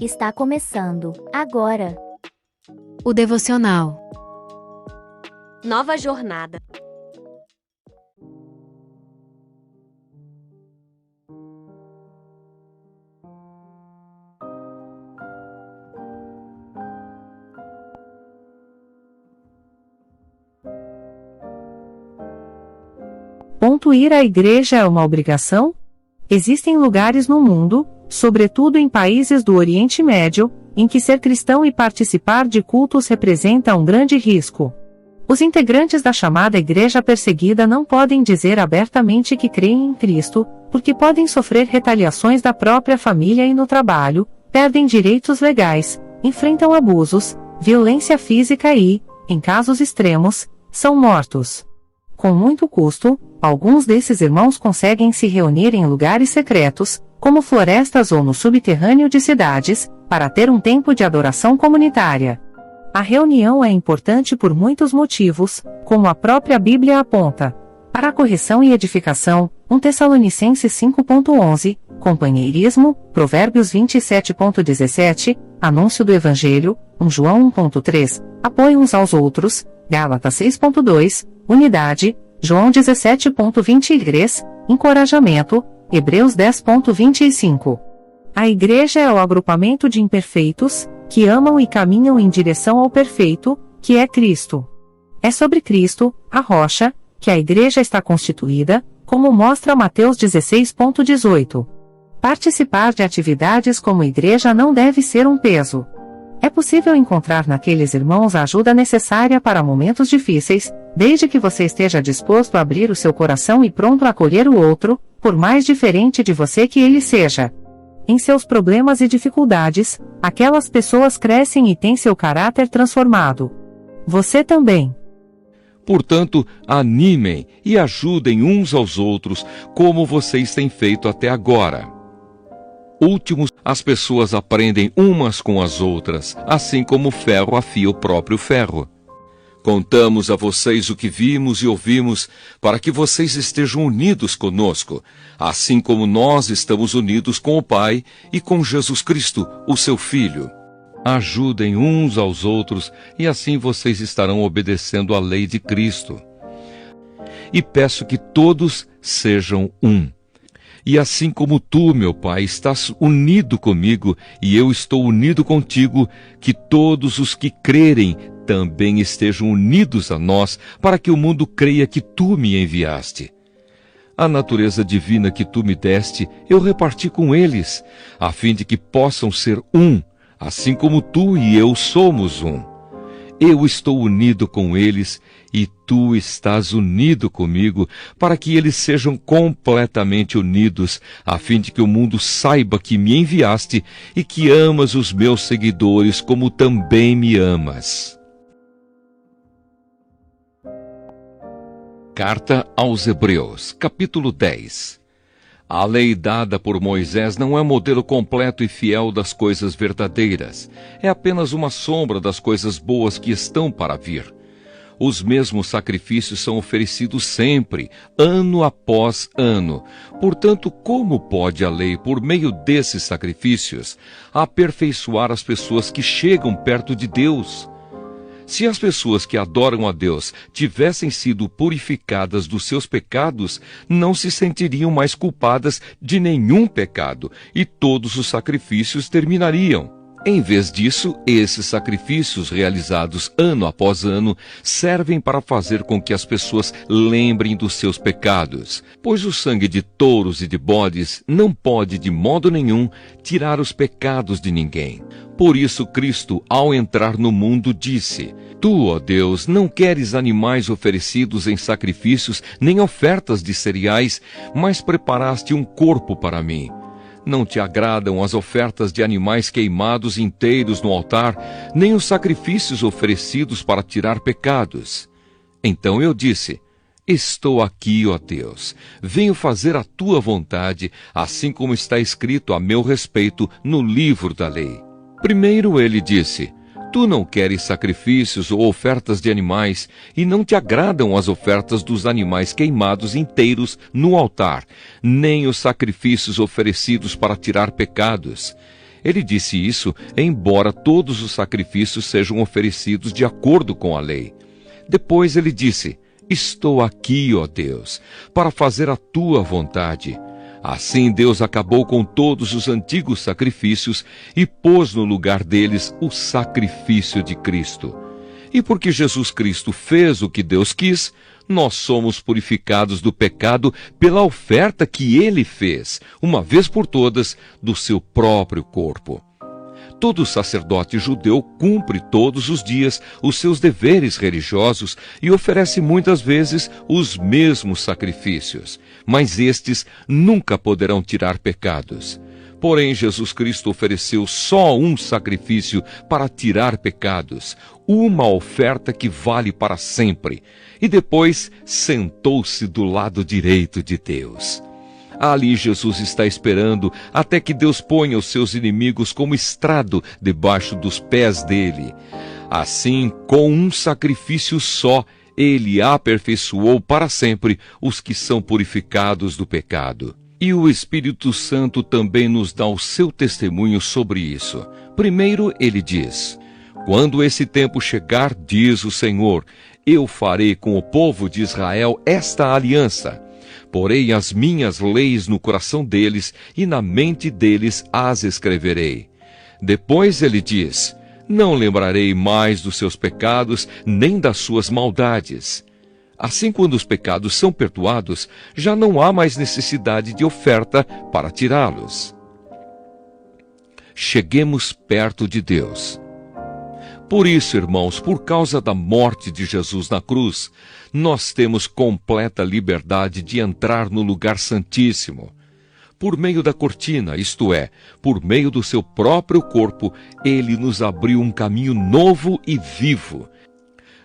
Está começando agora o devocional. Nova jornada. Ir à igreja é uma obrigação? Existem lugares no mundo, sobretudo em países do Oriente Médio, em que ser cristão e participar de cultos representa um grande risco. Os integrantes da chamada igreja perseguida não podem dizer abertamente que creem em Cristo, porque podem sofrer retaliações da própria família e no trabalho, perdem direitos legais, enfrentam abusos, violência física e, em casos extremos, são mortos. Com muito custo, alguns desses irmãos conseguem se reunir em lugares secretos, como florestas ou no subterrâneo de cidades, para ter um tempo de adoração comunitária. A reunião é importante por muitos motivos, como a própria Bíblia aponta. Para a correção e edificação, 1 Tessalonicenses 5.11, companheirismo, Provérbios 27.17, anúncio do Evangelho, 1 João 1.3, apoio uns aos outros, Gálatas 6.2, unidade, João 17.23, encorajamento, Hebreus 10.25. A igreja é o agrupamento de imperfeitos, que amam e caminham em direção ao perfeito, que é Cristo. É sobre Cristo, a rocha, que a igreja está constituída, como mostra Mateus 16.18. Participar de atividades como igreja não deve ser um peso. É possível encontrar naqueles irmãos a ajuda necessária para momentos difíceis, desde que você esteja disposto a abrir o seu coração e pronto a acolher o outro, por mais diferente de você que ele seja. Em seus problemas e dificuldades, aquelas pessoas crescem e têm seu caráter transformado. Você também. Portanto, animem e ajudem uns aos outros, como vocês têm feito até agora. Últimos, as pessoas aprendem umas com as outras, assim como o ferro afia o próprio ferro. Contamos a vocês o que vimos e ouvimos, para que vocês estejam unidos conosco, assim como nós estamos unidos com o Pai e com Jesus Cristo, o seu Filho. Ajudem uns aos outros, e assim vocês estarão obedecendo à lei de Cristo. E peço que todos sejam um. E assim como tu, meu Pai, estás unido comigo e eu estou unido contigo, que todos os que crerem também estejam unidos a nós, para que o mundo creia que tu me enviaste. A natureza divina que tu me deste, eu reparti com eles, a fim de que possam ser um, assim como tu e eu somos um. Eu estou unido com eles e tu estás unido comigo, para que eles sejam completamente unidos, a fim de que o mundo saiba que me enviaste e que amas os meus seguidores como também me amas. Carta aos Hebreus, capítulo 10. A lei dada por Moisés não é modelo completo e fiel das coisas verdadeiras. É apenas uma sombra das coisas boas que estão para vir. Os mesmos sacrifícios são oferecidos sempre, ano após ano. Portanto, como pode a lei, por meio desses sacrifícios, aperfeiçoar as pessoas que chegam perto de Deus? Se as pessoas que adoram a Deus tivessem sido purificadas dos seus pecados, não se sentiriam mais culpadas de nenhum pecado, e todos os sacrifícios terminariam. Em vez disso, esses sacrifícios realizados ano após ano servem para fazer com que as pessoas lembrem dos seus pecados, pois o sangue de touros e de bodes não pode de modo nenhum tirar os pecados de ninguém. Por isso Cristo, ao entrar no mundo, disse: Tu, ó Deus, não queres animais oferecidos em sacrifícios, nem ofertas de cereais, mas preparaste um corpo para mim. Não te agradam as ofertas de animais queimados inteiros no altar, nem os sacrifícios oferecidos para tirar pecados. Então eu disse: Estou aqui, ó Deus, venho fazer a tua vontade, assim como está escrito a meu respeito no livro da lei. Primeiro ele disse: Tu não queres sacrifícios ou ofertas de animais, e não te agradam as ofertas dos animais queimados inteiros no altar, nem os sacrifícios oferecidos para tirar pecados. Ele disse isso, embora todos os sacrifícios sejam oferecidos de acordo com a lei. Depois ele disse: estou aqui, ó Deus, para fazer a tua vontade. Assim Deus acabou com todos os antigos sacrifícios e pôs no lugar deles o sacrifício de Cristo. E porque Jesus Cristo fez o que Deus quis, nós somos purificados do pecado pela oferta que ele fez, uma vez por todas, do seu próprio corpo. Todo sacerdote judeu cumpre todos os dias os seus deveres religiosos e oferece muitas vezes os mesmos sacrifícios, mas estes nunca poderão tirar pecados. Porém, Jesus Cristo ofereceu só um sacrifício para tirar pecados, uma oferta que vale para sempre, e depois sentou-se do lado direito de Deus. Ali Jesus está esperando até que Deus ponha os seus inimigos como estrado debaixo dos pés dele. Assim, com um sacrifício só, ele aperfeiçoou para sempre os que são purificados do pecado. E o Espírito Santo também nos dá o seu testemunho sobre isso. Primeiro ele diz: quando esse tempo chegar, diz o Senhor, eu farei com o povo de Israel esta aliança. Porei as minhas leis no coração deles e na mente deles as escreverei. Depois ele diz: não lembrarei mais dos seus pecados, nem das suas maldades. Assim, quando os pecados são perdoados, já não há mais necessidade de oferta para tirá-los. Cheguemos perto de Deus. Por isso, irmãos, por causa da morte de Jesus na cruz, nós temos completa liberdade de entrar no lugar santíssimo. Por meio da cortina, isto é, por meio do seu próprio corpo, ele nos abriu um caminho novo e vivo.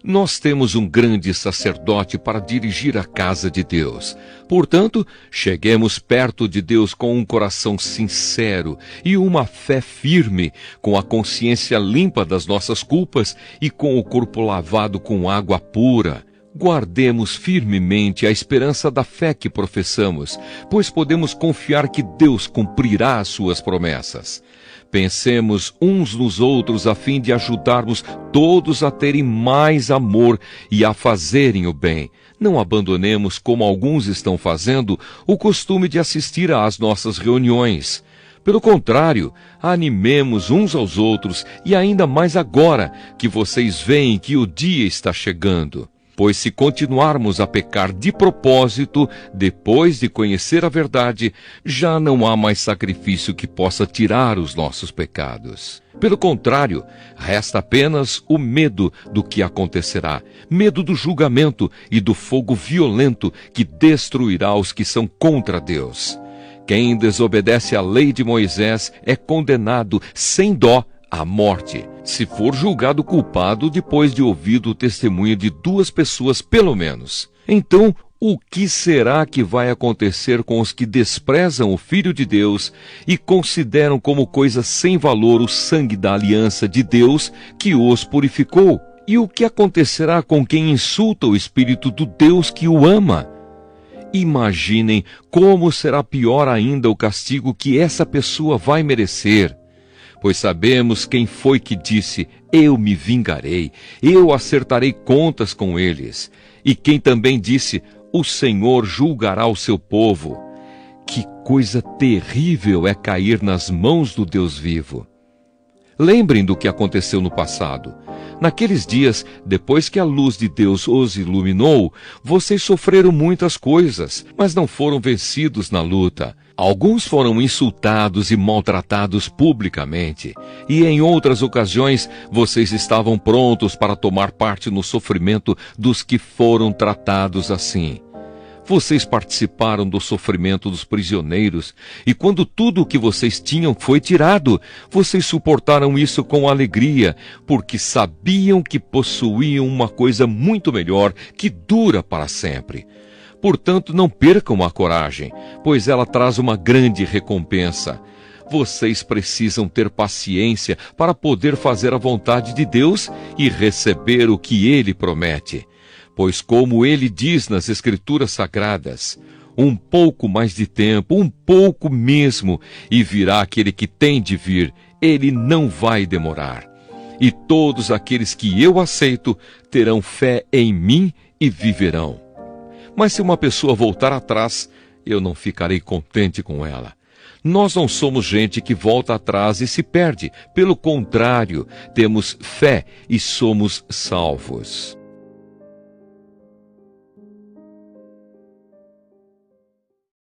Nós temos um grande sacerdote para dirigir a casa de Deus. Portanto, cheguemos perto de Deus com um coração sincero e uma fé firme, com a consciência limpa das nossas culpas e com o corpo lavado com água pura. Guardemos firmemente a esperança da fé que professamos, pois podemos confiar que Deus cumprirá as suas promessas. Pensemos uns nos outros a fim de ajudarmos todos a terem mais amor e a fazerem o bem. Não abandonemos, como alguns estão fazendo, o costume de assistir às nossas reuniões. Pelo contrário, animemos uns aos outros, e ainda mais agora que vocês veem que o dia está chegando. Pois se continuarmos a pecar de propósito, depois de conhecer a verdade, já não há mais sacrifício que possa tirar os nossos pecados. Pelo contrário, resta apenas o medo do que acontecerá, medo do julgamento e do fogo violento que destruirá os que são contra Deus. Quem desobedece à lei de Moisés é condenado sem dó à morte, se for julgado culpado depois de ouvido o testemunho de 2 pessoas pelo menos. Então, o que será que vai acontecer com os que desprezam o Filho de Deus e consideram como coisa sem valor o sangue da aliança de Deus que os purificou? E o que acontecerá com quem insulta o Espírito do Deus que o ama? Imaginem como será pior ainda o castigo que essa pessoa vai merecer. Pois sabemos quem foi que disse: eu me vingarei, eu acertarei contas com eles. E quem também disse: o Senhor julgará o seu povo. Que coisa terrível é cair nas mãos do Deus vivo. Lembrem do que aconteceu no passado. Naqueles dias, depois que a luz de Deus os iluminou, vocês sofreram muitas coisas, mas não foram vencidos na luta. Alguns foram insultados e maltratados publicamente, e em outras ocasiões vocês estavam prontos para tomar parte no sofrimento dos que foram tratados assim. Vocês participaram do sofrimento dos prisioneiros, e quando tudo o que vocês tinham foi tirado, vocês suportaram isso com alegria, porque sabiam que possuíam uma coisa muito melhor, que dura para sempre. Portanto, não percam a coragem, pois ela traz uma grande recompensa. Vocês precisam ter paciência para poder fazer a vontade de Deus e receber o que Ele promete. Pois como ele diz nas Escrituras Sagradas, um pouco mais de tempo, um pouco mesmo, e virá aquele que tem de vir, ele não vai demorar. E todos aqueles que eu aceito terão fé em mim e viverão. Mas se uma pessoa voltar atrás, eu não ficarei contente com ela. Nós não somos gente que volta atrás e se perde. Pelo contrário, temos fé e somos salvos.